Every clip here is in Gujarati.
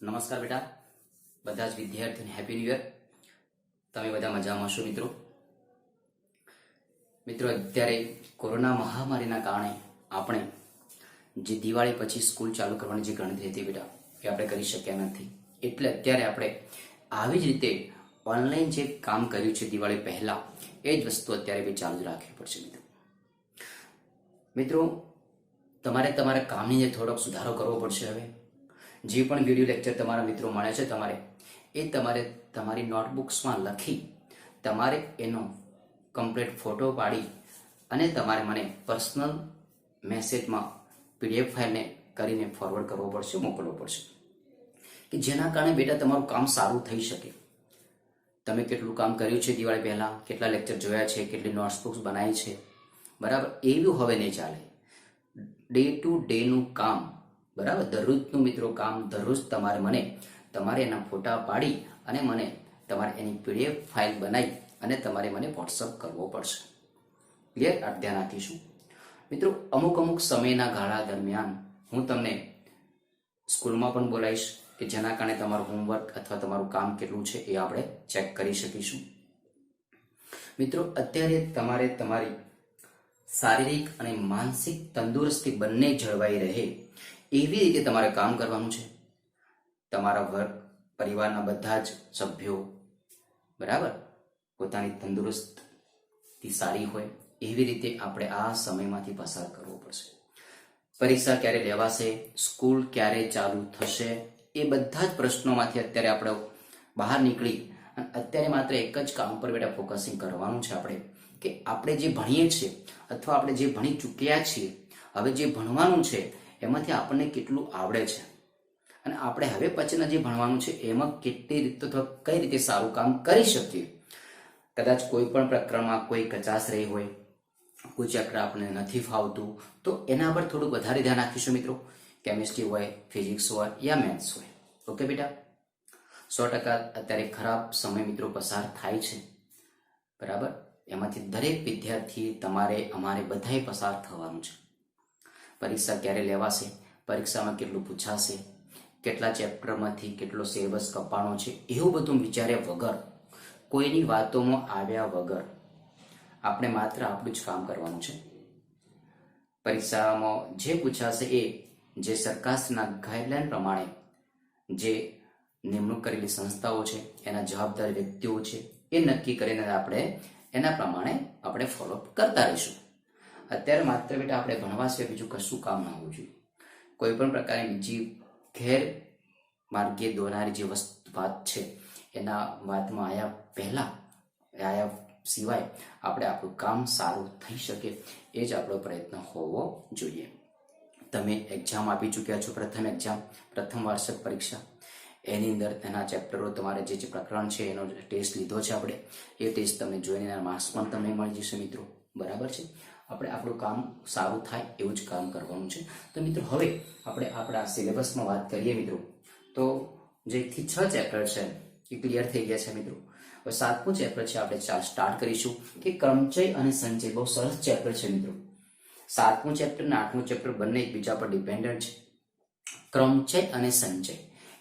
નમસ્કાર બેટા, બધા જ વિદ્યાર્થીઓને હેપી ન્યૂ યર. તમે બધા મજામાં છો મિત્રો? મિત્રો, અત્યારે કોરોના મહામારીના કારણે આપણે જે દિવાળી પછી સ્કૂલ ચાલુ કરવાની જે ગણતરી હતી બેટા, એ આપણે કરી શક્યા નથી. એટલે અત્યારે આપણે આવી જ રીતે ઓનલાઈન જે કામ કર્યું છે દિવાળી પહેલા, એ જ વસ્તુ અત્યારે બી ચાલુ રાખવી પડશે મિત્રો. મિત્રો, તમારે તમારા કામની અંદર થોડોક સુધારો કરવો પડશે. હવે જે પણ વિડીયો લેક્ચર તમારા મિત્રો મળે છે તમારે તમારી નોટબુક્સમાં લખી તમારે એનો કમ્પ્લીટ ફોટો પાડી અને તમારે મને પર્સનલ મેસેજમાં પીડીએફ ફાઇલને કરીને ફોરવર્ડ કરવો પડશે, મોકલવો પડશે, કે જેના કારણે બેટા તમારું કામ સારું થઈ શકે. તમે કેટલું કામ કર્યું છે દિવાળી પહેલાં, કેટલા લેક્ચર જોયા છે, કેટલી નોટબુક્સ બનાવી છે, બરાબર? એવું હવે નહીં ચાલે. ડે ટુ ડેનું કામ, બરાબર, દરરોજનું મિત્રો કામ દરરોજ તમારે એના ફોટા પાડી અને મને તમારે એની પીડીએફ ફાઇલ બનાવી અને તમારે મને વોટ્સઅપ કરવો પડશે. ક્લિયર? આ ધ્યાન રાખીશું મિત્રો. અમુક સમયના ગાળા દરમિયાન હું તમને સ્કૂલમાં પણ બોલાવીશ કે જેના કારણે તમારું હોમવર્ક અથવા તમારું કામ કેટલું છે એ આપણે ચેક કરી શકીશું. મિત્રો, અત્યારે તમારે તમારી શારીરિક અને માનસિક તંદુરસ્તી બંને જળવાઈ રહે એવી રીતે તમારે કામ કરવાનું છે. તમારા પરિવારના બધા જ સભ્યો, બરાબર, પોતાની તંદુરસ્તી સારી હોય એવી રીતે આપણે આ સમયમાંથી પસાર કરવો પડશે. પરીક્ષા ક્યારે લેવાશે, સ્કૂલ ક્યારે ચાલુ થશે, એ બધા જ પ્રશ્નોમાંથી અત્યારે આપણે બહાર નીકળી અને અત્યારે માત્ર એક જ કામ પર બેટા ફોકસિંગ કરવાનું છે આપણે, કે આપણે જે ભણીએ છીએ અથવા આપણે જે ભણી ચૂક્યા છીએ, હવે જે ભણવાનું છે એમાંથી આપણને કેટલું આવડે છે અને આપણે હવે પછીના જે ભણવાનું છે એમાં કેટલી રીતે અથવા કઈ રીતે સારું કામ કરી શકીએ. કદાચ કોઈ પણ પ્રકરણમાં કોઈ કચાશ રહી હોય, કોઈ ચેપ્ટર આપણને નથી ફાવતું, તો એના પર થોડું વધારે ધ્યાન રાખીશું મિત્રો. કેમિસ્ટ્રી હોય, ફિઝિક્સ હોય યા મેથ્સ હોય. ઓકે બેટા? 100% અત્યારે ખરાબ સમય મિત્રો પસાર થાય છે, બરાબર? એમાંથી દરેક વિદ્યાર્થી, તમારે, અમારે બધાએ પસાર થવાનું છે. પરીક્ષા ક્યારે લેવાશે, પરીક્ષામાં કેટલું પૂછાશે, કેટલા ચેપ્ટરમાંથી કેટલો સિલેબસ કપાણો છે, એવું બધું વિચાર્યા વગર, કોઈની વાતોમાં આવ્યા વગર આપણે માત્ર આપણું જ કામ કરવાનું છે. પરીક્ષામાં જે પૂછાશે એ જે સરકારના ગાઈડલાઈન પ્રમાણે જે નિમણૂક કરેલી સંસ્થાઓ છે, એના જવાબદાર વ્યક્તિઓ છે, એ નક્કી કરીને આપણે એના પ્રમાણે આપણે ફોલોઅપ કરતા રહીશું. અત્યારે માત્ર બેટા આપણે ભણવા સિવાય બીજું કશું કામ ના હોવું જોઈએ. કોઈ પણ પ્રકારની બીજી ગેર માર્ગે દોરનારી જે વાત છે એના વાતમાં આયા સિવાય આપણે આપણું કામ સારું થઈ શકે એ જ આપણો પ્રયત્ન હોવો જોઈએ. તમે એક્ઝામ આપી ચૂક્યા છો, પ્રથમ વાર્ષિક પરીક્ષા, એની અંદર એના ચેપ્ટરો, તમારે જે પ્રકરણ છે એનો ટેસ્ટ લીધો છે આપણે, એ ટેસ્ટ તમને જોઈને એના માર્ક્સ પણ તમને મળી જશે મિત્રો, બરાબર છે? આપણે આપણું કામ સારું થાય એવું જ કામ કરવાનું છે. તો મિત્રો, હવે આપણે આપણા સિલેબસમાં વાત કરીએ મિત્રો, તો જે 6 ચેપ્ટર છે એ ક્લિયર થઈ ગયા છે મિત્રો. હવે 7મું ચેપ્ટર છે, આપણે સ્ટાર્ટ કરીશું કે ક્રમચય અને સંચય. બહુ સરસ ચેપ્ટર છે મિત્રો. 7મું ચેપ્ટર અને 8મું ચેપ્ટર બંને એકબીજા પર ડિપેન્ડન્ટ છે. ક્રમચય અને સંચય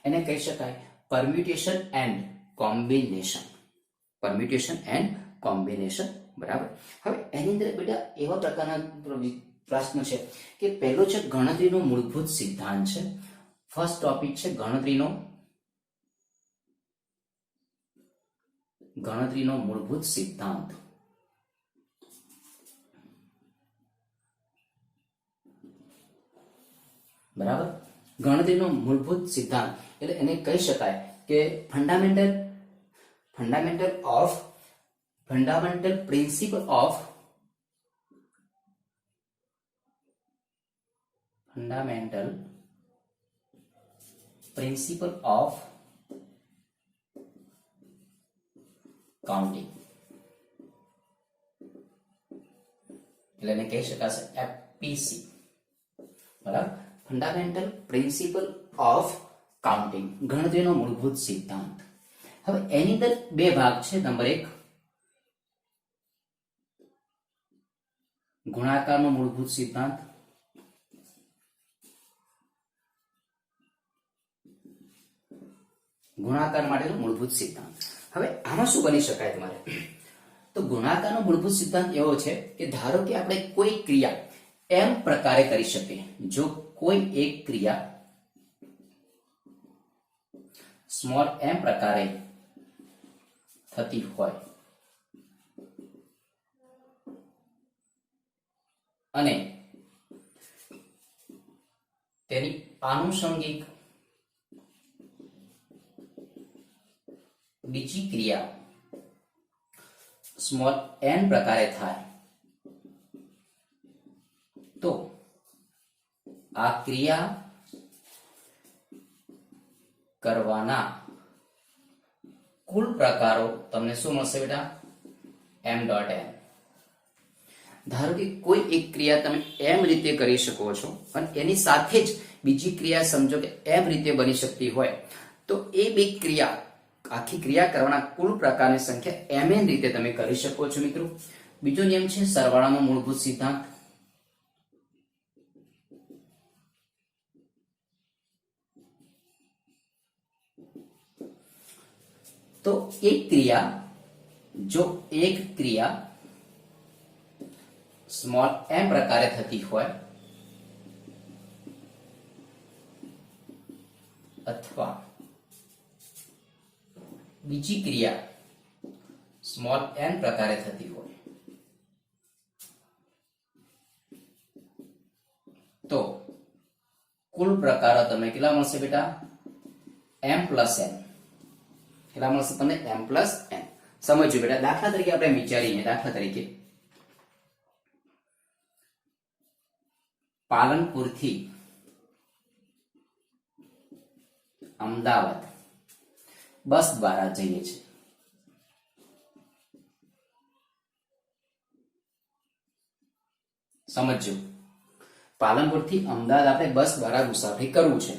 એને કહી શકાય પરમ્યુટેશન એન્ડ કોમ્બિનેશન. બરાબર? હવે એની અંદર બેટા એવા પ્રકારના પ્રશ્ન છે કે પહેલો છે ગણતરીનો મૂળભૂત સિદ્ધાંત છે. ફર્સ્ટ ટોપિક છે ગણતરીનો મૂળભૂત સિદ્ધાંત. બરાબર? ગણતરીનો મૂળભૂત સિદ્ધાંત એટલે એને કહી શકાય કે ફંડામેન્ટલ પ્રિન્સિપલ ઓફ કાઉન્ટિંગ. એટલે એને કહી શકાશે એફપીસી. બરાબર? ફંડામેન્ટલ પ્રિન્સિપલ ઓફ કાઉન્ટિંગ, ગણતરીનો મૂળભૂત સિદ્ધાંત. હવે એની અંદર 2 ભાગ છે. નંબર 1 ગુણાકારનો મૂળભૂત સિદ્ધાંત ગુણાકાર માટેનો મૂળભૂત સિદ્ધાંત. હવે આમાં શું બની શકાય તમારે? તો ગુણાકારનો મૂળભૂત સિદ્ધાંત એવો છે કે ધારો કે આપણે કોઈ ક્રિયા m પ્રકારે કરી શકીએ. જો કોઈ એક ક્રિયા સ્મોલ m પ્રકારે થતી હોય અને તેની આનુષંગિક બીજી ક્રિયા સ્મોલ n પ્રકારે થાય તો આ ક્રિયા કરવાના કુલ પ્રકારો તમને શું મળશે બેટા? m dot n. ધારો કે કોઈ એક ક્રિયા તમે m રીતે કરી શકો છો અને એની સાથે જ બીજી ક્રિયા સમજો કે m રીતે બની શકતી હોય તો એ બે ક્રિયા આખી ક્રિયા કરવાના કુલ પ્રકારની સંખ્યા mn રીતે તમે કરી શકો છો મિત્રો. બીજો નિયમ છે સરવાળાનો મૂળભૂત સિદ્ધાંત. તો જો એક ક્રિયા સ્મોલ m પ્રકારે થતી હોય અથવા બીજી ક્રિયા સ્મોલ n પ્રકારે થતી હોય તો કુલ પ્રકારો તમને કેટલા મળશે બેટા? m plus n. કેટલા મળશે તમને? m plus n. સમજો બેટા, દાખલા તરીકે આપણે વિચારીએ. દાખલા તરીકે પાલનપુરથી અમદાવાદ બસ દ્વારા જઈએ છીએ. સમજો, પાલનપુરથી અમદાવાદ આપણે બસ દ્વારા મુસાફરી કરવું છે,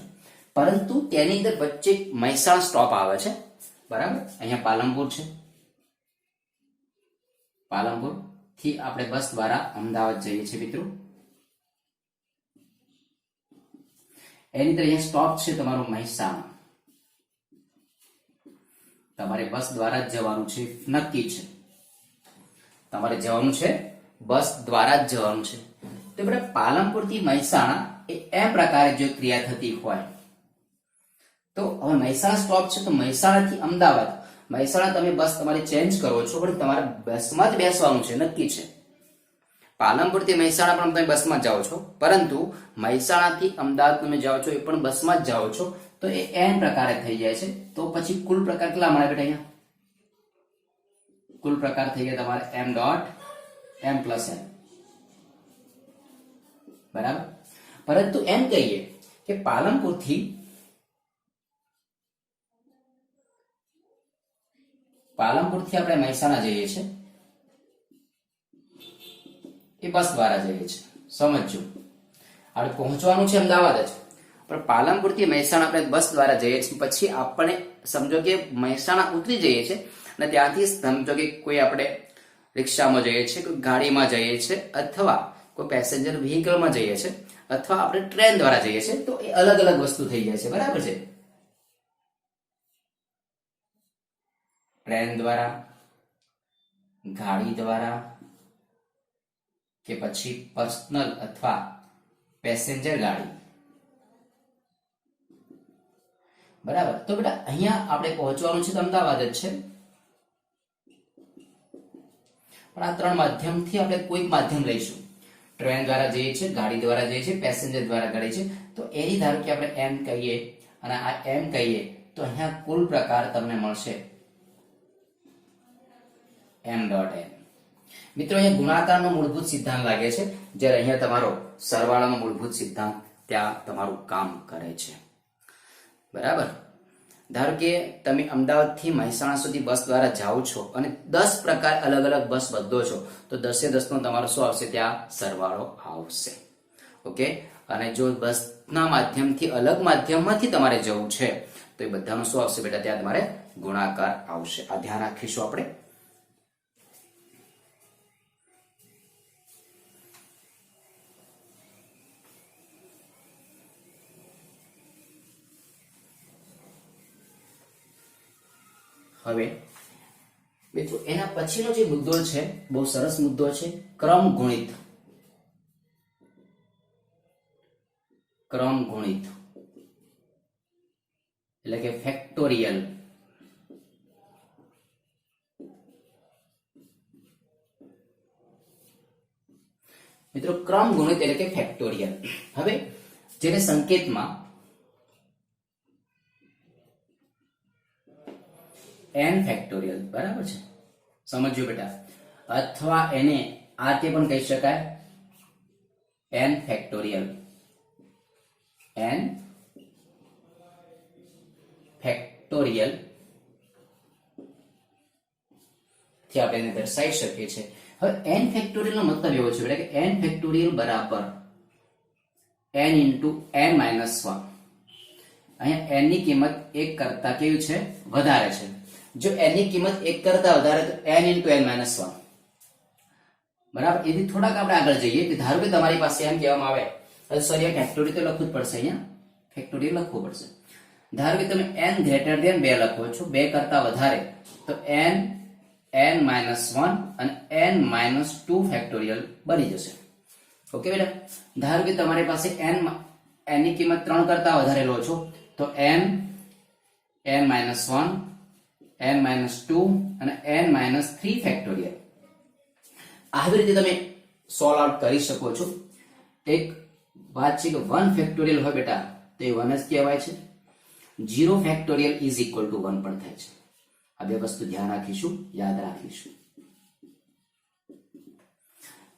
પરંતુ તેની અંદર વચ્ચે મહેસાણા સ્ટોપ આવે છે. બરાબર, અહીંયા પાલનપુર છે. પાલનપુર થી આપણે બસ દ્વારા અમદાવાદ જઈએ છીએ મિત્રો. એની અંદર અહીંયા સ્ટોપ છે તમારું મહેસાણા. તમારે બસ દ્વારા જ જવાનું છે, નક્કી છે. તમારે જવાનું છે બસ દ્વારા જ જવાનું છે. તો બેટા પાલનપુર થી મહેસાણા એ m પ્રકારે જો ક્રિયા થતી હોય તો હવે મહેસાણા સ્ટોપ છે તો મહેસાણા થી અમદાવાદ. મહેસાણા તમે બસ તમારે ચેન્જ કરો છો પણ તમારે બસમાં જ બેસવાનું છે, નક્કી છે. પાલનપુર થી મહેસાણા પણ તમે બસમાં જાઓ છો, પરંતુ મહેસાણા થી અમદાવાદ તમે જાઓ છો એ પણ બસમાં જ જાઓ છો, તો એ n પ્રકારે થઈ જાય છે. તો પછી કુલ પ્રકાર કેટલા મળે બેટા? અહીંયા કુલ પ્રકાર થઈ ગયા તમારે m dot m plus n. બરાબર, પરંતુ એમ કહીએ કે પાલનપુર થી આપણે મહેસાણા જઈએ છીએ એ બસ દ્વારા જઈએ છીએ. સમજો, આપણે પહોંચવાનું છે અમદાવાદ જ, પણ પાલનપુર થી મહેસાણા આપણે બસ દ્વારા જઈએ છીએ. પછી આપણે સમજો કે મહેસાણા ઉતરી જઈએ છીએ અને ત્યાંથી સમજો કે કોઈ આપણે રિક્ષામાં જઈએ છીએ, કોઈ ગાડીમાં જઈએ છીએ, અથવા કોઈ પેસેન્જર વ્હીકલમાં જઈએ છીએ, અથવા આપણે ટ્રેન દ્વારા જઈએ છીએ. તો એ અલગ અલગ વસ્તુ થઈ જાય છે. બરાબર છે? ટ્રેન દ્વારા, ગાડી દ્વારા કે પછી પર્સનલ અથવા પેસેન્જર ગાડી. બરાબર, તો બેટા અહીંયા આપણે પહોંચવાનું છે તો અમદાવાદ જ છે, પણ આ ત્રણ માધ્યમથી આપણે કોઈ માધ્યમ લઈશું. ટ્રેન દ્વારા જઈએ છીએ, ગાડી દ્વારા જઈએ છીએ, પેસેન્જર દ્વારા ગાડી છે. તો એની ધારો કે આપણે m કહીએ અને આ m કહીએ તો અહીંયા કુલ પ્રકાર તમને મળશે m ડોટ n. મિત્રો, અહીંયા ગુણાકારનો મૂળભૂત સિદ્ધાંત લાગે છે, જ્યારે અહીંયા તમારો સરવાળાનો મૂળભૂત સિદ્ધાંત ત્યાં તમારું કામ કરે છે. બરાબર, ધારો કે તમે અમદાવાદથી મહેસાણા સુધી બસ દ્વારા જાઓ છો અને 10 પ્રકાર અલગ અલગ બસ બદલો છો, તો 10 નો તમારો શું આવશે? ત્યાં સરવાળો આવશે. ઓકે, અને જો બસના માધ્યમથી અલગ માધ્યમમાંથી તમારે જવું છે તો એ બધાનો શું આવશે બેટા? ત્યાં તમારે ગુણાકાર આવશે. આ ધ્યાન રાખીશું આપણે. હવે મિત્રો એના પછીનો જે મુદ્દો છે બહુ સરસ મુદ્દો છે, ક્રમ ગુણિત. ક્રમ ગુણિત એટલે કે ફેક્ટોરિયલ. મિત્રો ક્રમ ગુણિત એટલે કે ફેક્ટોરિયલ. હવે જેને સંકેતમાં n ફેક્ટોરિયલ બરાબર છે, સમજજો બેટા, અથવા એને આ રીતે પણ કહી શકાય n ફેક્ટોરિયલ. n ફેક્ટોરિયલ થી આપણે એને દર્શાવી શકીએ છીએ. હવે n ફેક્ટોરિયલ નો મતલબ એવો છે કે n ફેક્ટોરિયલ બરાબર n into n minus 1. અહીંયા n ની કિંમત 1 કરતા કેવી છે, વધારે છે. જો n ની કિંમત 1 કરતા વધારે તો n into n minus 1 બરાબર. એથી થોડાક આપણે આગળ જઈએ કે ધારો કે તમારી પાસે એમ કહેવામાં આવે, સોરી ફેક્ટોરિયલ તો લખવું જ પડશે, અહીંયા ફેક્ટોરિયલ લખવું પડશે. ધારો કે તમે n greater than 2 લખો છો, 2 કરતા વધારે, તો n n-1 અને n-2 ફેક્ટોરિયલ બની જશે. ઓકે બેટા. ધારો કે તમારી પાસે n ની કિંમત 3 કરતા વધારે લો છો, તો n n-1 n-2 અને n-3 ફેક્ટોરિયલ. આવી રીતે તમે સોલ્વ આઉટ કરી શકો છો. એક વાત છે કે 1 ફેક્ટોરિયલ હોય બેટા તો એ 1 જ કહેવાય છે. 0 ફેક્ટોરિયલ ઇઝ ઇક્વલ ટુ 1 પણ થાય છે. આ બે વસ્તુ ધ્યાન રાખીશું, યાદ રાખીશું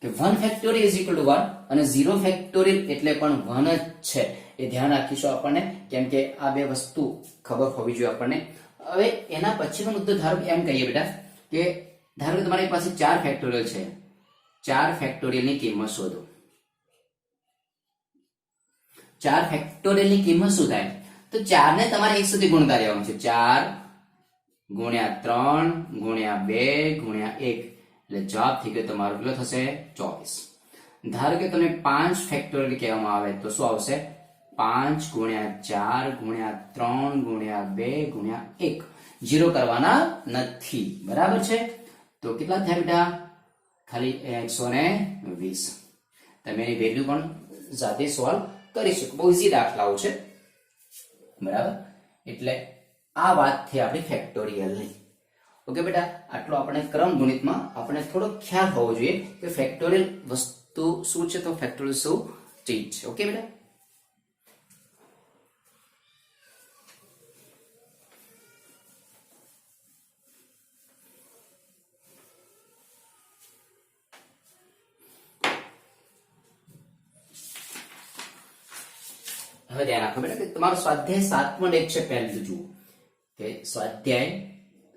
કે 1 ફેક્ટોરિયલ ઇઝ ઇક્વલ ટુ 1 અને 0 ફેક્ટોરિયલ એટલે પણ 1 જ છે. એ ધ્યાન રાખીશું આપણને, કેમ કે આ બે વસ્તુ ખબર હોવી જોઈએ આપણને. હવે એના પછીનો મુદ્દો ધારો કે એમ કહીએ બેટા કે ધારો કે તમારી પાસે 4 ફેક્ટોરિયલ છે, 4 ફેક્ટોરિયલ ની કિંમત શોધો. 4 ફેક્ટોરિયલ ની કિંમત શું થાય, તો 4 ને તમારે 1 સુધી ગુણતા રહેવાનું છે. 4 ગુણ્યા 3 ગુણ્યા 2 ગુણ્યા 1 એટલે જવાબ થઈ ગયો તમારો કેટલો થશે, 24. ધારો કે તમે 5 ફેક્ટોરિયલ કહેવામાં આવે તો શું આવશે, 5 ગુણ્યા 4 ગુણ્યા 3 ગુણ્યા 2 ગુણ્યા 1. 0 કરવાના નથી, બરાબર છે. તો કેટલા થયા બેટા, ખાલી 120. તમે એની વેલ્યુ પણ જાતે સોલ્વ કરી શકો, બહુ ઈઝી દાખલાઓ છે, બરાબર. એટલે આ વાત થઈ આપણી ફેક્ટોરિયલ ની. ઓકે બેટા, આટલો આપણે ક્રમ ગુણિતમાં આપણે થોડો ખ્યાલ હોવો જોઈએ કે ફેક્ટોરિયલ વસ્તુ શું છે તો ફેક્ટોરિયલ શું ચીજ છે. ઓકે બેટા. હવે ધ્યાન રાખો બેટા કે તમારો સ્વાધ્યાય 7.1 છે. પહેલું જુઓ કે સ્વાધ્યાય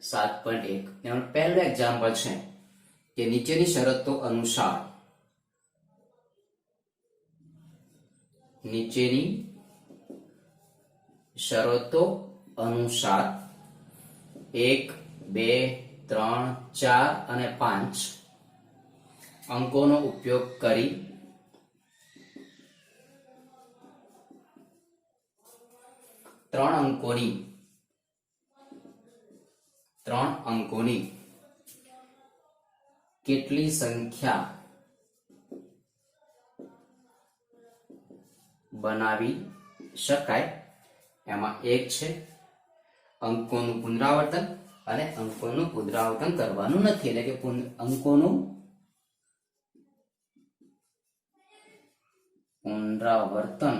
7.1 એનું પહેલું એક્ઝામ્પલ છે કે નીચેની શરતો અનુસાર, નીચેની શરતો અનુસાર 1 2 3 4 અને 5 અંકોનો ઉપયોગ કરી ત્રણ અંકોની કેટલી સંખ્યા બનાવી શકાય. એમાં એક છે અંકોનું પુનરાવર્તન, અને અંકોનું પુનરાવર્તન કરવાનું નથી, એટલે કે અંકોનું પુનરાવર્તન.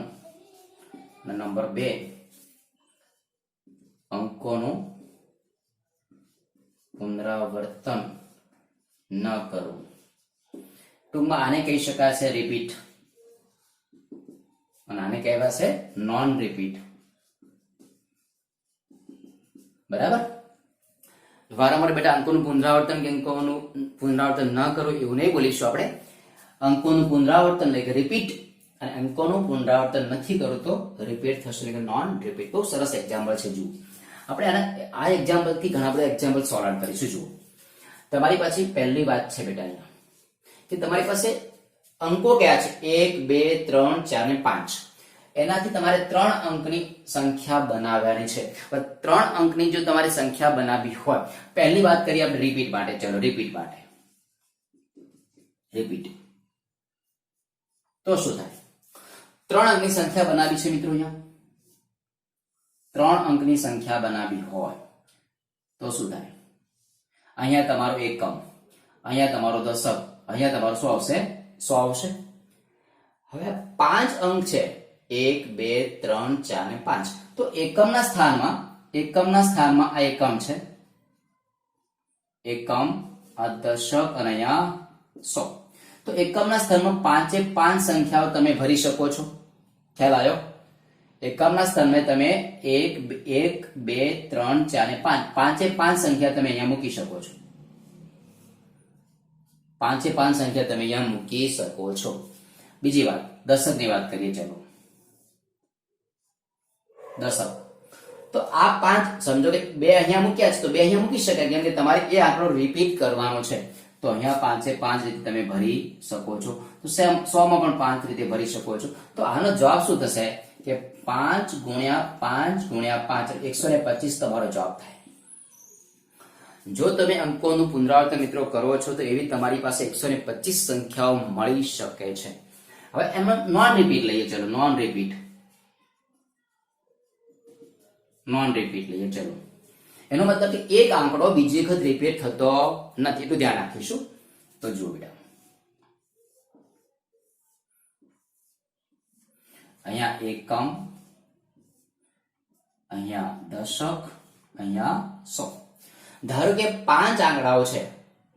નંબર 2 અંકોનું પુનરાવર્તન ન કરવું. ટૂંકમાં આને કહી શકાય છે રિપીટ, અને આને કહેવાશે નોન રિપીટ. બરાબર. વારંવાર બેટા અંકોનું પુનરાવર્તન કે અંકોનું પુનરાવર્તન ન કરવું એવું નહીં બોલીશું આપણે. અંકોનું પુનરાવર્તન એટલે કે રિપીટ, અને અંકોનું પુનરાવર્તન નથી કરવું તો રિપીટ થશે, એટલે કે નોન રિપીટ. બહુ સરસ એક્ઝામ્પલ છે. જુઓ આપણે આ એક્ઝામ્પલ થી ઘણા બધા એક્ઝામ્પલ સોલ્વ આઉટ કરીશું. જુઓ તમારી પાસે પહેલી વાત છે બેટા કે તમારી પાસે અંકો કયા છે, 1 2 3 4 અને 5. એનાથી તમારે 3 અંકની સંખ્યા બનાવવાની છે. હવે 3 અંકની જો તમારે સંખ્યા બનાવવી હોય, પહેલી વાત કરીએ આપણે રિપીટ માટે. ચલો રિપીટ માટે. રિપીટ તો શું થાય? 3 અંકની સંખ્યા બનાવી છે મિત્રો. અહીંયા 3 અંકની સંખ્યા બનાવી હોય તો શું થાય? અહીંયા તમારો એકમ, અહીંયા તમારો દશક, અહીંયા તમારો શું આવશે? 100 આવશે. હવે 5 અંક છે, 1 2 3 4 ને 5. તો એકમના સ્થાનમાં આ એકમ છે, એકમ, આ દશક અને અહીંયા 100. તો એકમના સ્થાનમાં 5 એ 5 સંખ્યાઓ તમે ભરી શકો છો. ખ્યાલ આવ્યો? એકમના સ્થાનમાં તમે 1 2 3 4 ને 5, 5 એ 5 સંખ્યા તમે અહીંયા મૂકી શકો છો. 5 એ 5 સંખ્યા તમે અહીંયા મૂકી શકો છો. બીજી વાત, દશકની વાત કરીએ. ચલો દશક. તો આ 5 સમજો કે 2 અહીંયા મૂક્યા છે, તો 2 અહીંયા મૂકી શકાય, કેમ કે તમારે એ આંકડો રિપીટ કરવાનો છે. તો અહીંયા 5 એ 5 રીતે તમે ભરી શકો છો. તો 100 માં પણ 5 રીતે ભરી શકો છો. તો આનો જવાબ શું થશે કે 5 ગુણ્યા 5 ગુણ્યા 5 125 તમારો જવાબ થાય. જો તમે અંકોનું પુનરાવર્તન મિત્રો કરો છો તો એવી તમારી પાસે 125 સંખ્યાઓ મળી શકે છે. હવે એમાં નોન રિપીટ લઈએ. ચલો નોન રિપીટ લઈએ. ચલો એનો મતલબ કે એક આંકડો બીજી વખત રિપીટ થતો નથી, એટલું ધ્યાન રાખીશું. તો જુઓ બેટા, અહીંયા એકમ, અહીંયા દશક, અહીંયા 100. ધારો કે 5 આંકડાઓ છે,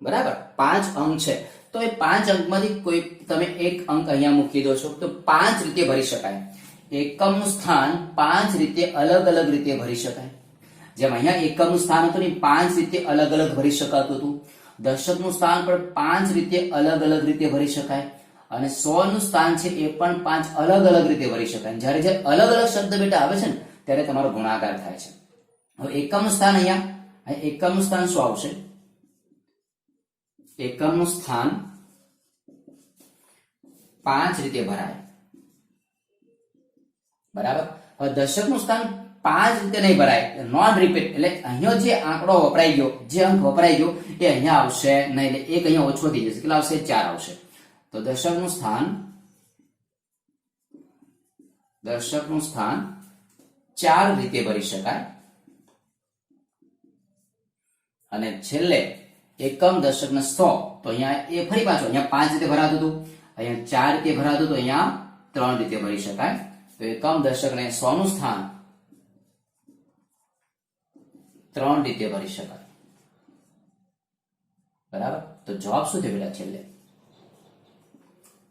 બરાબર? 5 અંક છે. તો એ 5 અંકમાંથી કોઈ તમે એક અંક અહીંયા મૂકી દો છો, તો 5 રીતે ભરી શકાય. એકમનું સ્થાન 5 રીતે અલગ અલગ રીતે ભરી શકાય. જેમ અહીંયા એકમનું સ્થાન હતું ને 5 રીતે અલગ અલગ ભરી શકાતું હતું. દશકનું સ્થાન પણ 5 રીતે અલગ અલગ રીતે ભરી શકાય. અને 100 નું સ્થાન છે એ પણ 5 અલગ અલગ રીતે ભરી શકાય. જ્યારે જે અલગ અલગ શબ્દ બેટા આવે છે ને ત્યારે તમારો ગુણાકાર થાય છે. હવે એકમનું સ્થાન અહીંયા એકમનું સ્થાન શું આવશે? એકમનું સ્થાન 5 રીતે ભરાય, બરાબર? હવે દશકનું સ્થાન 5 રીતે નહીં ભરાય, નોન રિપીટ. એટલે અહીંયા જે આંકડો વપરાઈ ગયો, જે અંક વપરાઈ ગયો એ અહીંયા આવશે નહીં, એટલે એક અહીંયા ઓછો થઈ જશે. કેટલા આવશે? 4 આવશે. તો દશકનું સ્થાન 4 રીતે ભરી શકાય. અને છેલ્લે એકમ, દશક ને 100. તો અહીંયા એ ફરી પાછો અહીંયા 5 રીતે ભરાતું હતું, અહીંયા 4 રીતે ભરાતું હતું, અહીંયા 3 રીતે ભરી શકાય. તો એકમ, દશક ને 100 નું સ્થાન 3 રીતે ભરી શકાય, બરાબર? તો જવાબ શું થયો બેટા? છેલ્લે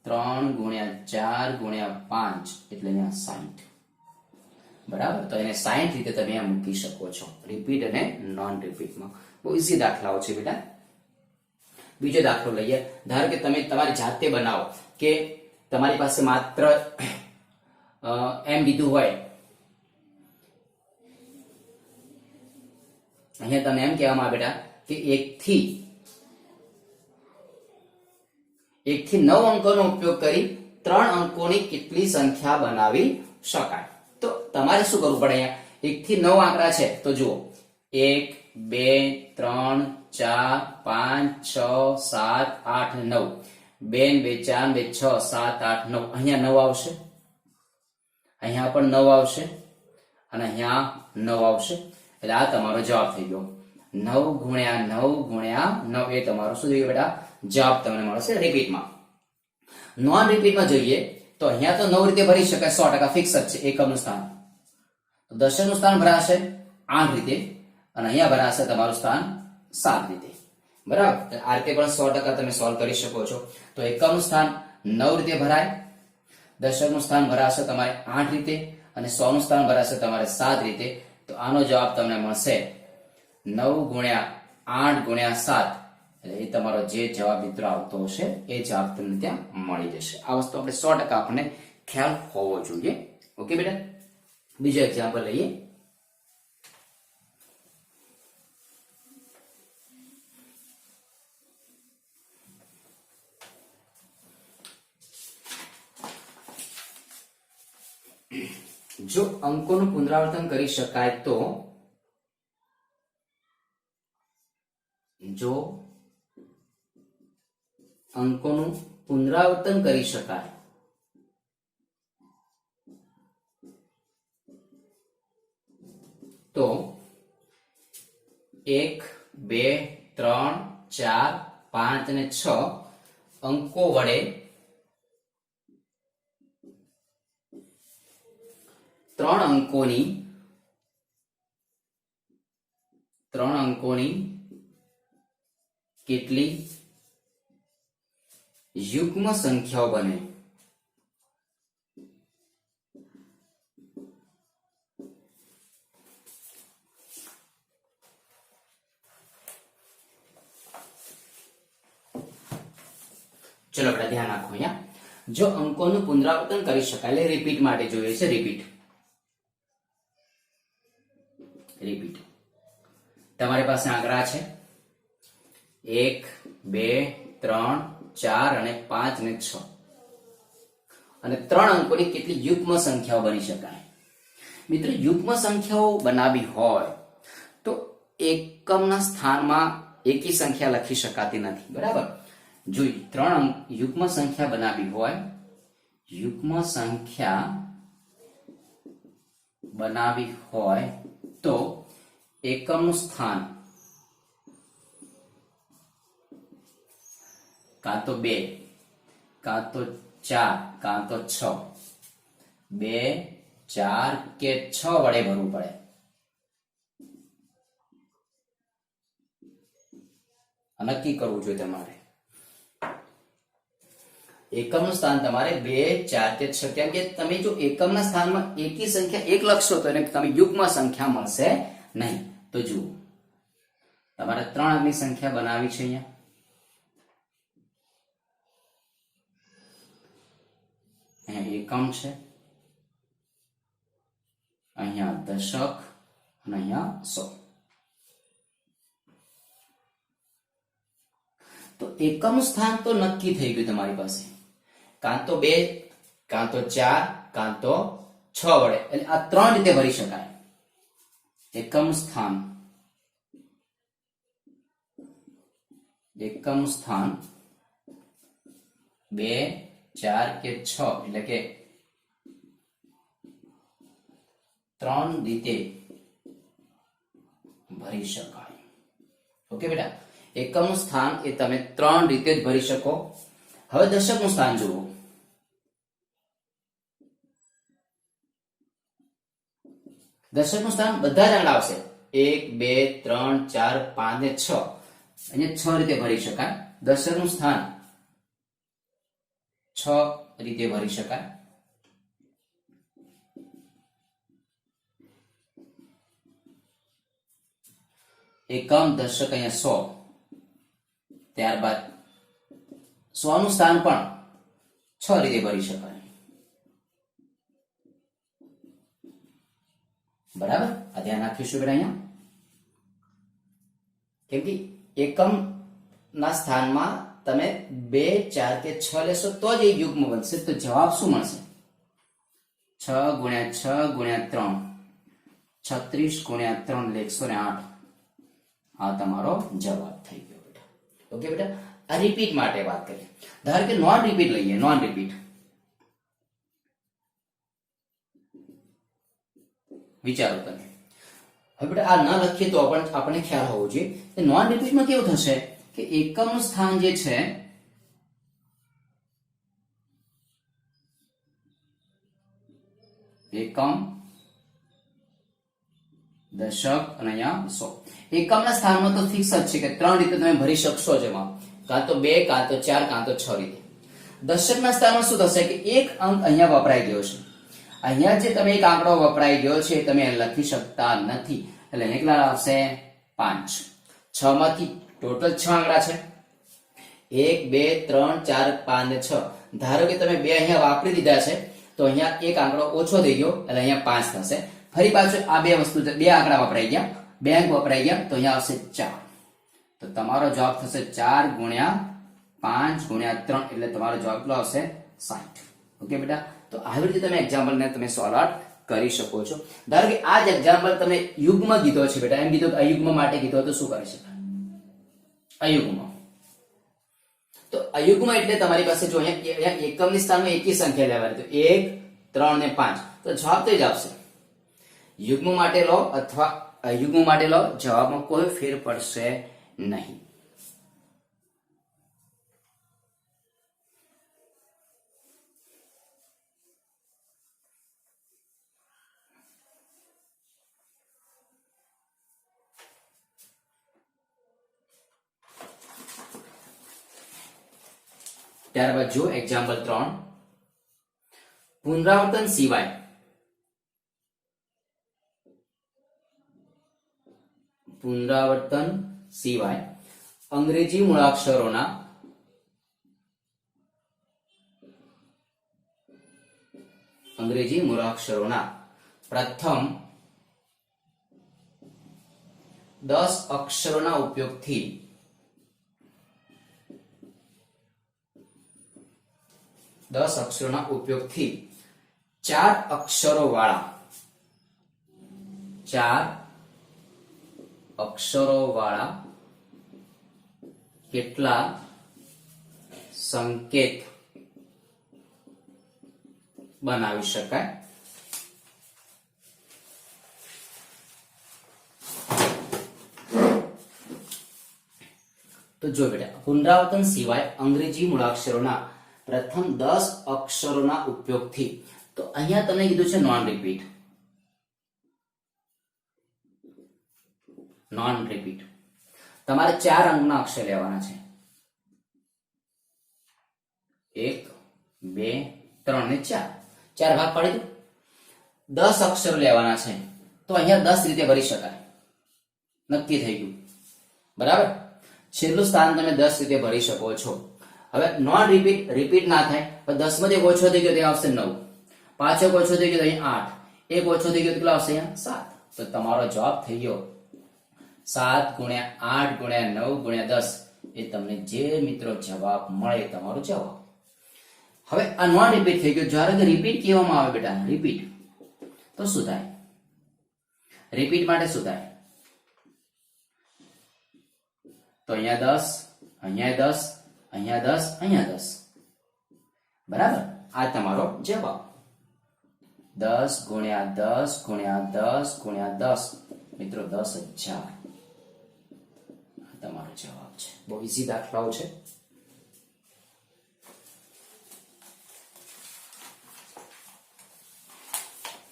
3 ગુણ્યા 4 ગુણ્યા 5 એટલે અહીંયા 60, બરાબર? તો એને 60 રીતે તમે અહીંયા મૂકી શકો છો, રિપીટ અને નોન રિપીટમાં. બહુ ઈઝી દાખલાઓ છે બેટા. બીજો દાખલો લઈએ. ધારો કે તમે તમારી જાતે બનાવો, કે તમારી પાસે માત્ર એમ કીધું હોય, અહીંયા તમે એમ કહેવામાં આવે બેટા કે 1 થી 9 અંકોનો ઉપયોગ કરી 3 અંકોની કેટલી સંખ્યા બનાવી શકાય? તો તમારે શું કરવું પડે? અહીંયા 1 થી 9 આંકડા છે, તો જુઓ 1 2 3 4 5 6 7 8 9, 2 4 6 7 8 9. અહીંયા 9 આવશે, અહીંયા પણ 9 આવશે, અને અહીંયા 9 આવશે. એટલે આ તમારો જવાબ થઈ ગયો. 9 ગુણ્યા 9 ગુણ્યા 9 એ તમારો શું થઈ ગયો બેટા? જવાબ તમને મળશે રિપીટમાં. નોન રિપીટમાં જોઈએ તો અહીંયા તો 9 રીતે ભરી શકાય, 100% ફિક્સ જ છે. એકમનું સ્થાન, તો દશકનું સ્થાન ભરાશે 8 રીતે, અને અહીંયા ભરાશે તમારું સ્થાન 7 રીતે, બરાબર? આ રીતે પણ 100% તમે સોલ્વ કરી શકો છો. તો એકમનું સ્થાન 9 રીતે ભરાય, દશકનું સ્થાન ભરાશે તમારે 8 રીતે, અને 100 નું સ્થાન ભરાશે તમારે 7 રીતે. તો આનો જવાબ તમને મળશે 9 ગુણ્યા 8 ગુણ્યા 7. એટલે એ તમારો જે જવાબ મિત્રો આવતો હશે એ જવાબ તમને ત્યાં મળી જશે. આ વસ્તુ આપણે 100% આપણને ખ્યાલ હોવો જોઈએ. ઓકે બેટા, બીજો એક્ઝામ્પલ લઈએ. જો અંકોનું પુનરાવર્તન કરી શકાય તો જો અંકોનું પુનરાવર્તન કરી શકાય તો 1, 2, 3, 4, 5 અને 6 અંકો વડે ત્રણ અંકોની કેટલી યુગ્મ સંખ્યાઓ બને? ચલો આપણે ધ્યાન રાખો અહીંયા. જો અંકોનું પુનરાવર્તન કરી શકાય એટલે રિપીટ માટે જોઈએ છે. રિપીટ તમારી પાસે આંકડા છે 1, 2, 3, 4 અને 5 અને 6 અને ત્રણ અંકોની કેટલી યુગ્મ સંખ્યાઓ બની શકાય? મિત્રો, યુગ્મ સંખ્યાઓ બનાવી હોય તો એકમના સ્થાનમાં એકી સંખ્યા લખી શકાતી નથી. બરાબર? જો ત્રણ યુગ્મ સંખ્યા બનાવી હોય, તો એકમનું સ્થાન કાં તો 2, કાં તો 4, કાં તો 6, 2, 4 કે 6 વડે ભરવું પડે. નક્કી કરવું જોઈએ તમારે. એકમનું સ્થાન તમારે 2, 4 કે 6, કેમ કે તમે જો એકમના સ્થાનમાં એકી સંખ્યા 1 લખશો તો એને તમે યુગ્મ સંખ્યા મળશે નહીં. તો જુઓ, તમારે 3 અંકની સંખ્યા બનાવી છે. અહીંયા એકમ છે, અહીંયા દશક અને અહીંયા 100. તો એકમ સ્થાન તો નક્કી થઈ ગયું તમારી પાસે. કાં તો 2, કાં તો 4, કાં તો 6 વડે, એટલે આ ત્રણ રીતે ભરી શકાય. એકમ સ્થાન 2, 4 કે 6 એટલે કે 3 રીતે ભરી શકાય. ઓકે બેટા, એકમનું સ્થાન એ તમે 3 રીતે જ ભરી શકો. હવે દશકનું સ્થાન જુઓ. દશકનું સ્થાન બધા જ આંકડા આવશે. 1, 2, 3, 4, 5 ને 6. અહીંયા 6 રીતે ભરી શકાય. દશકનું સ્થાન 6 રીતે ભરી શકાય. એકમ, દશક અહીંયા 100. ત્યારબાદ 100 નું સ્થાન પણ 6 રીતે ભરી શકાય. બરાબર? આ ધ્યાન રાખીશું બેટા અહીંયા. કેમ કે એકમ ના સ્થાનમાં તમે 2, 4 કે 6 લેશો તો જ એ યુગ્મ બનશે. તો જવાબ શું મળશે? 6 ગુણ્યા 6 ગુણ્યા 3, 36 ગુણ્યા 3 એટલે 108. આ તમારો જવાબ થઈ ગયો બેટા. ઓકે બેટા, આ રિપીટ માટે વાત કરીએ. ધારો કે નોન રિપીટ લઈએ. નોન રિપીટ વિચારો તમે. હવે બેટા આ ન લખીએ તો આપણને ખ્યાલ હોવો જોઈએ કે નોન રિપીટમાં કેવું થશે કે એકમનું સ્થાન જે છે એકમ, દશક અને અહીંયા 100. એકમના સ્થાનમાં તો ફિક્સ જ છે કે 3 રીતે તમે ભરી શકશો જ. એમાં કાં તો 2, કાં તો 4, કાં તો 6 રીતે. દશકના સ્થાનમાં શું થશે કે એક અંક અહીંયા વપરાઈ ગયો છે. અહીંયા જે તમે એક આંકડો વપરાઈ ગયો છે તમે લખી શકતા નથી. એટલે કેટલા આવશે? 5. 6 માંથી ટોટલ 6 આંકડા છે. 1, 2, 3, 4, 5 ને 6. ધારો કે તમે 2 અહીંયા વાપરી દીધા છે તો અહીંયા એક આંકડો ઓછો થઈ ગયો એટલે અહીંયા 5 થશે. ફરી પાછું આ બે આંકડા વપરાઈ ગયા, 2 અંક વપરાઈ ગયા તો અહીંયા આવશે 4. તો તમારો જવાબ થશે 4 ગુણ્યા 5 ગુણ્યા 3 એટલે તમારો જવાબ કેટલો આવશે? 60. ઓકે બેટા, તો આવી રીતે તમે એક્ઝામ્પલને તમે સોલ્વ આઉટ કરી શકો છો. ધારો કે આ જ એક્ઝામ્પલ તમે યુગ્મ કીધો છે બેટા, એમ કીધું કે અયુગ્મ માટે કીધો તો શું કરી શકાય? અયુગ્મ. તો અયુગ્મ એટલે તમારી પાસે જો અહીંયા એકમની સ્થાનમાં એકી સંખ્યા લેવાની, તો 1 3 ને 5, તો જવાબ તો જ આપશે. યુગ્મ માટે લો અથવા અયુગ્મ માટે લો, જવાબમાં કોઈ ફેર પડશે નહીં. ત્યારબાદ જો એક્ઝામ્પલ 3, પુનરાવર્તન સિવાય અંગ્રેજી મૂળાક્ષરોના પ્રથમ 10 અક્ષરોના ઉપયોગથી 4 અક્ષરો વાળા કેટલા સંકેત બનાવી શકાય? તો જો બેટા, પુનરાવર્તન સિવાય અંગ્રેજી મૂળાક્ષરોના પ્રથમ 10 અક્ષરોના ઉપયોગથી, તો અહીંયા તમને કીધું છે નોન રિપીટ. તમારે 4 અંકના અક્ષર લેવાના છે. 1 2 3 ને 4 ભાગ પાડી દો. 10 અક્ષરો લેવાના છે, તો અહીંયા 10 રીતે ભરી શકાય. નક્કી થઈ ગયું, બરાબર. છેલ્લું સ્થાન તમે 10 રીતે ભરી શકો છો. હવે નોન રિપીટ ના થાય, પણ 10 માંથી ઓછો થઈ ગયો તો આવશે 9, પાછો ઓછો થઈ ગયો તો અહીંયા 8, એક ઓછો થઈ ગયો તો કેટલા આવશે? અહીંયા 7. તો તમારો જવાબ થઈ ગયો 7 ગુણ્યા 8 ગુણ્યા 9 ગુણ્યા 10. એ તમને જે મિત્રો જવાબ મળે તમારો જવાબ. હવે આ નોન રિપીટ થઈ ગયો. જ્યારે રિપીટ કહેવામાં આવે બેટા, રિપીટ, તો શું થાય? રિપીટ માટે શું થાય? તો અહીંયા 10, અહીંયા 10, અહીંયા 10, અહીંયા 10, બરાબર. આ તમારો જવાબ 10 ગુણ્યા 10 ગુણ્યા 10 ગુણ્યા 10, મિત્રો 10,000 તમારો જવાબ છે. બહુ ઈઝી દાખલાઓ છે.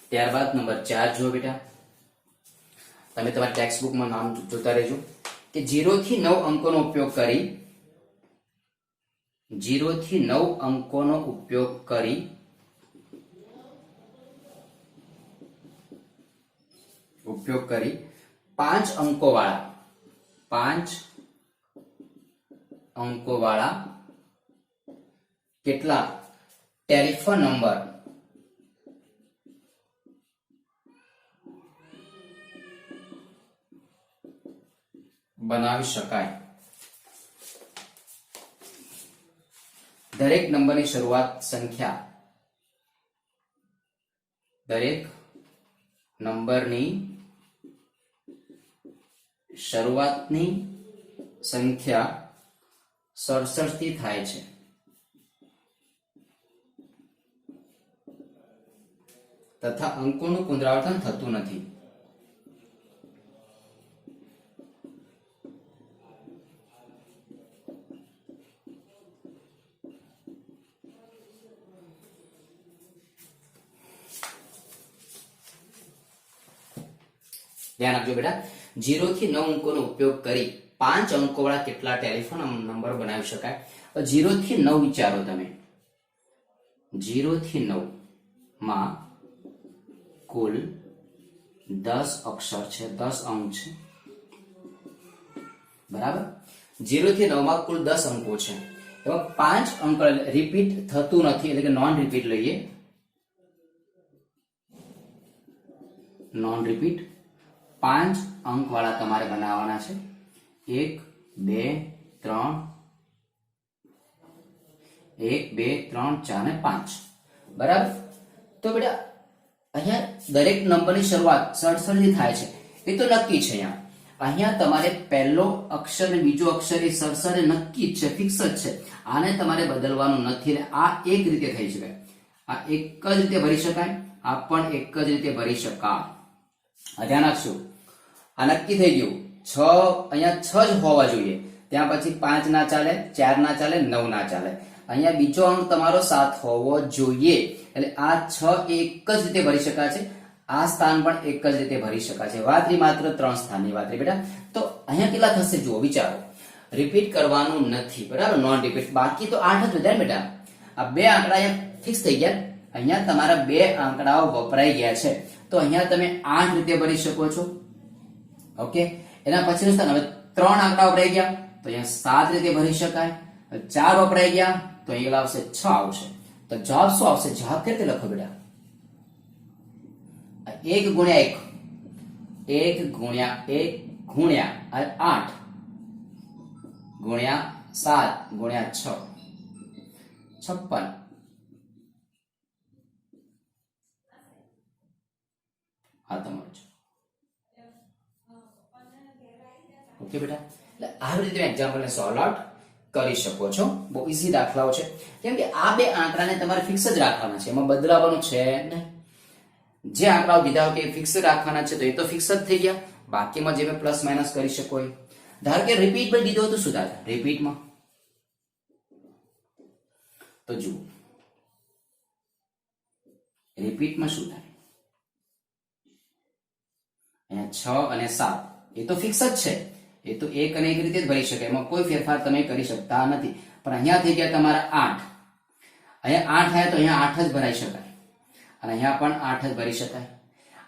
ત્યારબાદ નંબર 4 જુઓ બેટા, તમે તમારી ટેક્સ્ટ બુકમાં નામ જોતા રહેજો કે 0 થી 9 અંકોનો ઉપયોગ કરી 0 થી 9 અંકોનો ઉપયોગ કરી 5 અંકોવાળા કેટલા ટેલિફોન નંબર બનાવી શકાય? દરેક નંબરની શરૂઆતની સંખ્યા 67 થી થાય છે. તથા અંકોનું પુનરાવર્તન થતું નથી. ધ્યાન આપજો બેટા, 0 થી 9 અંકોનો ઉપયોગ કરી 5 અંકોવાળા કેટલા ટેલિફોન નંબર બનાવી શકાય? 0 થી 9 વિચારો તમે. 0 થી 9 માં કુલ 10 અક્ષર છે, 10 અંક છે, બરાબર. 0 થી 9 માં કુલ 10 અંકો છે. એમાં 5 અંક રિપીટ થતું નથી, એટલે કે નોન રિપીટ લઈએ. નોન રિપીટ 5 અંક વાળા તમારે બનાવવાના છે. 1 2 3 1 2 3 4 ને 5, બરાબર. તો બેટા અહીંયા દરેક નંબરની શરૂઆત 67 થી થાય છે એ તો નક્કી છે. અહીંયા તમારે પહેલો અક્ષર અને બીજો અક્ષર એ 67 નક્કી જ છે, ફિક્સ જ છે. આને તમારે બદલવાનું નથી. એટલે આ એક રીતે થઈ શકાય, આ એક જ રીતે ભરી શકાય, આ પણ એક જ રીતે ભરી શકાય. ધ્યાન રાખજો, આ નક્કી થઈ ગયું. 6 અહીંયા 6 જ હોવા જોઈએ. ત્યાં પછી 5 ના ચાલે, 4 ના ચાલે, 9 ના ચાલે. અહીંયા બીજો અંક તમારો 7 હોવો જોઈએ. એટલે આ 6 એક જ રીતે ભરી શકાય છે. આ સ્થાન પણ એક જ રીતે ભરી શકાય છે. વાત રહી માત્ર 3 સ્થાનની વાત રહી બેટા. તો અહીંયા કેટલા થશે જુઓ, વિચારો. રિપીટ કરવાનું નથી, બરાબર, નોન રિપીટ. બાકી તો 8 જ વધ્યા બેટા. આ બે આંકડા અહીંયા ફિક્સ થઈ ગયા. અહીંયા તમારા બે આંકડાઓ વપરાઈ ગયા છે. તો અહીંયા તમે 8 રીતે ભરી શકો છો. ઓકે, એના પછીનું સ્થાન, હવે 3 આંકડા વપરાઈ ગયા તો અહીંયા 7 રીતે ભરી શકાય. 4 વપરાઈ ગયા તો અહીંયા આવશે 6 આવશે. તો જવાબ શું આવશે? જવાબ કેવી રીતે લખો બેટા? 1 ગુણ્યા 1, 1 ગુણ્યા 1 ગુણ્યા 8 ગુણ્યા 7 ગુણ્યા 6, 56. હા તમારું છે. ઓકે બેટા, એટલે આવી રીતે એક્ઝામ્પલને સોલ્વ આઉટ કરી શકો છો. બહુ ઈઝી દાખલાઓ છે, કેમ કે આ બે આંકડાને તમારે ફિક્સ જ રાખવાના છે, એમાં બદલાવાનું છે નહીં. જે આંકડાઓ કીધા કે ફિક્સ રાખવાના છે તો એ તો ફિક્સ જ થઈ ગયા. બાકીમાં જે મેં પ્લસ માઇનસ કરી શકો. ધારો કે રિપીટ પર દીધો તો શું થાય? રિપીટમાં તો જુઓ, રિપીટમાં શું થાય? અહીંયા 6 અને 7 એ તો ફિક્સ જ છે. એ તો એક અને એક રીતે જ ભરી શકાય, એમાં કોઈ ફેરફાર તમે કરી શકતા નથી. પણ અહીંયા થઈ ગયા તમારા 8. અહીંયા 8 આવ્યા તો અહીંયા 8 જ ભરાઈ શકાય, અને અહીંયા પણ 8 જ ભરી શકાય.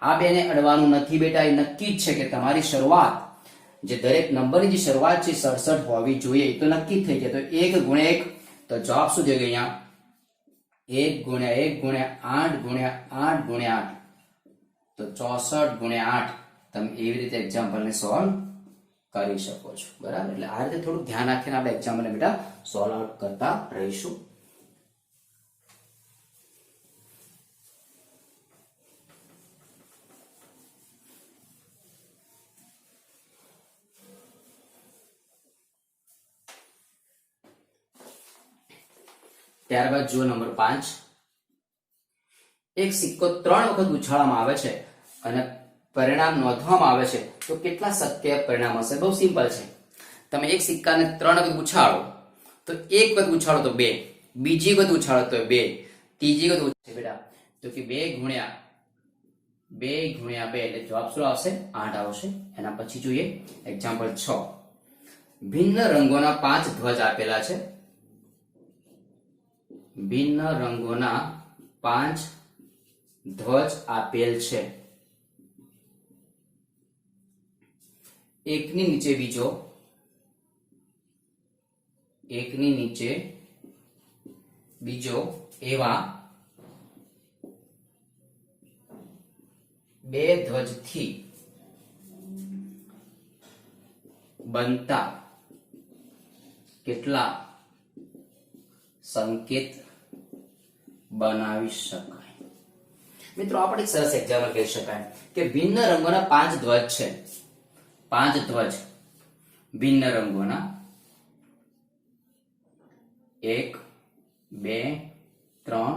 આ બેને અડવાનું નથી બેટા. એ નક્કી જ છે કે તમારી શરૂઆત, જે દરેક નંબરની જે શરૂઆત છે 67 હોવી જોઈએ. એ તો નક્કી જ થઈ ગયા. તો 1 ગુણ્યા 1, તો જવાબ શું થઈ ગયો? અહીંયા 1 ગુણ્યા 1 ગુણ્યા 8 ગુણ્યા 8 ગુણ્યા 8, તો 64 ગુણ્યા 8. તમે એવી રીતે એક્ઝામ્પલને સોલ્વ કરી શકો છો, બરાબર. એટલે આ રીતે થોડું ધ્યાન રાખીને આપણે એક્ઝામ્પલને બેટા સોલ્વ આઉટ કરતા રહીશું. ત્યારબાદ જુઓ નંબર 5. એક સિક્કો 3 વખત ઉછાળવામાં આવે છે અને પરિણામ નોંધવામાં આવે છે તો કેટલા શક્ય પરિણામ હશે? બહુ સિમ્પલ છે. તમે એક સિક્કાને 3 વખત ઉછાળો તો એક વખત ઉછાળો તો 2, બીજી વખત ઉછાળો તો 2, ત્રીજી વખત ઉછાળો બેટા તો કે 2 ગુણ્યા 2 એટલે જવાબ શું આવશે? 8 આવશે. એના પછી જોઈએ એક્ઝામ્પલ 6. ભિન્ન રંગોના 5 ધ્વજ આપેલા છે. ભિન્ન રંગોના 5 ધ્વજ આપેલ છે. એકની નીચે બીજો, એકની નીચે બીજો એવા 2 ધ્વજથી બનતા કેટલા સંકેત બનાવી શકાય? મિત્રો આપણે એક સરસ એક્ઝામ્પલ કહી શકાય કે ભિન્ન રંગોના 5 ધ્વજ છે. 5 ધ્વજ ભિન્ન રંગોના 1 2 3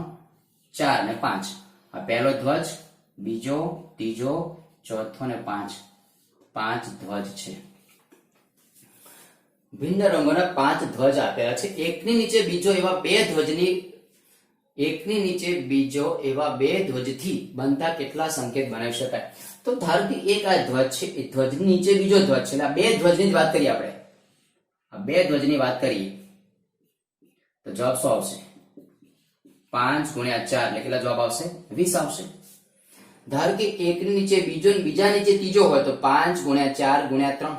4 ને 5. આ પહેલો ધ્વજ, બીજો, ત્રીજો, ચોથો ને 5. 5 ધ્વજ છે. ભિન્ન રંગોના 5 ધ્વજ આપેલા છે. એકની નીચે બીજો એવા 2 ધ્વજની, એકની નીચે બીજો એવા 2 ધ્વજથી બનતા કેટલા સંકેત બનાવી શકાય? તો ધારો કે એક આ ધ્વજ છે, એ ધ્વજની નીચે બીજો ધ્વજ છે. એટલે આ 2 ધ્વજની જ વાત કરીએ આપણે. આ 2 ધ્વજની વાત કરીએ તો જવાબ શું આવશે? 5 ગુણ્યા 4 એટલે કેટલા જવાબ આવશે? 20 આવશે. ધારો કે એકની નીચે બીજો ને બીજા નીચે ત્રીજો હોય તો 5 ગુણ્યા 4 ગુણ્યા 3.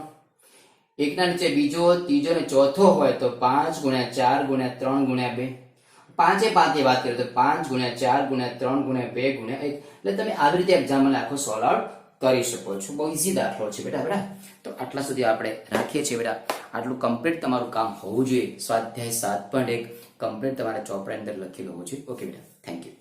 એકના નીચે બીજો, ત્રીજો ને ચોથો હોય તો 5 ગુણ્યા 4 ગુણ્યા 3 ગુણ્યા 2. 5 ની વાત કરીએ તો 5 ગુણ્યા 4 ગુણ્યા 3 ગુણ્યા 2 ગુણ્યા 1. એટલે તમે આવી રીતે એક્ઝામ્પલ આખો સોલ્વ આઉટ કરી શકો છો. બહુ ઈઝી દાખલો છે બેટા. તો આટલા સુધી આપણે રાખીએ છીએ બેટા. આટલું કમ્પ્લીટ તમારું કામ હોવું જોઈએ. સ્વાધ્યાય 7.1 કમ્પ્લીટ તમારે ચોપડા અંદર લખેલું હોવું જોઈએ. ઓકે બેટા, થેન્ક યુ.